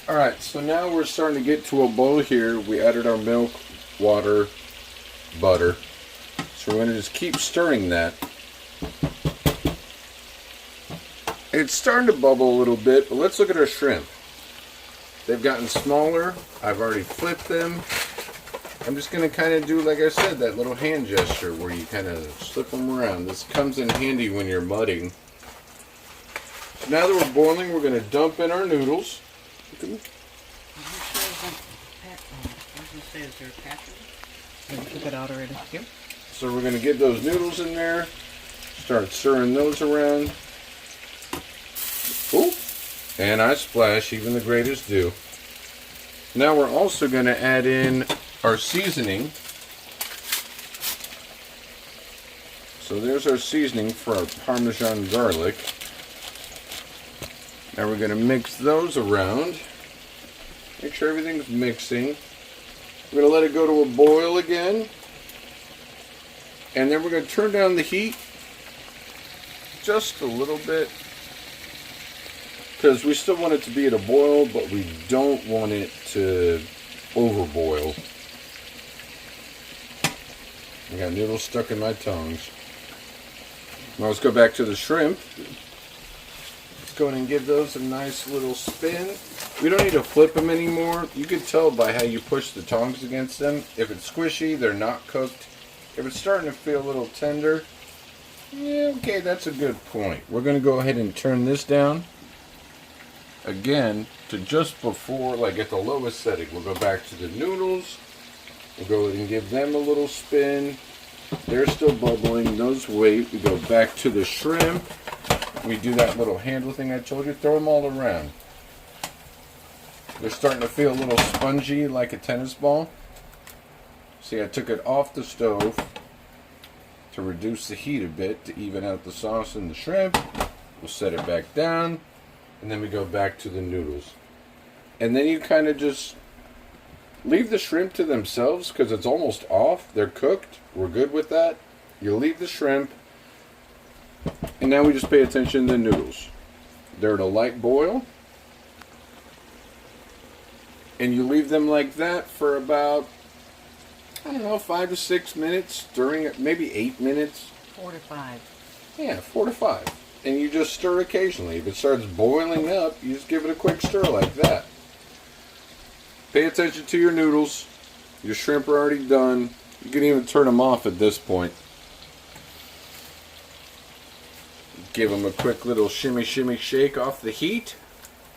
Alright, so now we're starting to get to a boil here. We added our milk, water, butter. So we're going to just keep stirring that. It's starting to bubble a little bit, but let's look at our shrimp. They've gotten smaller. I've already flipped them. I'm just going to kind of do, like I said, that little hand gesture where you kind of slip them around. This comes in handy when you're mudding. So now that we're boiling, we're going to dump in our noodles. Is there a packet? I took it out already. Yep. So we're going to get those noodles in there. Start stirring those around. Ooh. And I splash, even the greatest do. Now we're also going to add in our seasoning. So there's our seasoning for our Parmesan garlic. Now we're going to mix those around. Make sure everything's mixing. We're going to let it go to a boil again. And then we're going to turn down the heat just a little bit. Because we still want it to be at a boil, but we don't want it to overboil. I got noodles stuck in my tongues. Now let's go back to the shrimp. Let's go ahead and give those a nice little spin. We don't need to flip them anymore. You can tell by how you push the tongs against them. If it's squishy, they're not cooked. If it's starting to feel a little tender, yeah, okay, that's a good point. We're going to go ahead and turn this down again to just before, like at the lowest setting. We'll go back to the noodles. We'll go ahead and give them a little spin. They're still bubbling. Those wait. We go back to the shrimp. We do that little handle thing I told you. Throw them all around. They're starting to feel a little spongy like a tennis ball. See, I took it off the stove to reduce the heat a bit to even out the sauce and the shrimp. We'll set it back down, and then we go back to the noodles. And then you kind of just leave the shrimp to themselves because it's almost off. They're cooked. We're good with that. You leave the shrimp, and now we just pay attention to the noodles. They're at a light boil. And you leave them like that for about, I don't know, 5 to 6 minutes, stirring it, maybe 8 minutes. 4 to 5. Yeah, 4 to 5. And you just stir occasionally. If it starts boiling up, you just give it a quick stir like that. Pay attention to your noodles. Your shrimp are already done. You can even turn them off at this point. Give them a quick little shimmy, shimmy, shake off the heat.